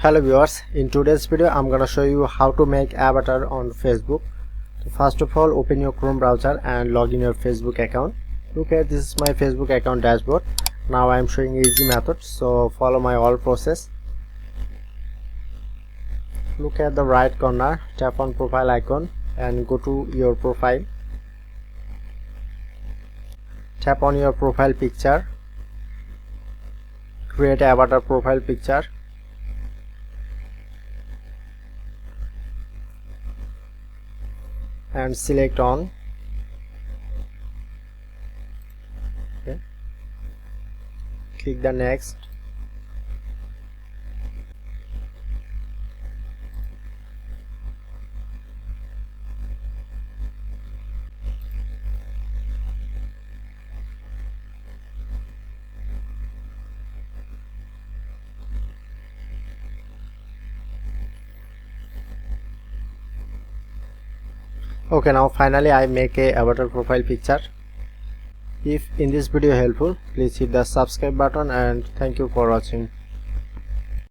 Hello viewers, in today's video I'm gonna show you how to make avatar on Facebook. So first of all, open your Chrome browser and log in your Facebook account. Look here, this is my Facebook account dashboard. Now I'm showing easy method, so follow my all process. Look at the right corner, tap on profile icon and go to your profile. Tap on your profile picture, create avatar profile picture, and select on. Okay. Click the next. Okay, now finally I make a avatar profile picture. If in this video helpful, please hit the subscribe button and thank you for watching.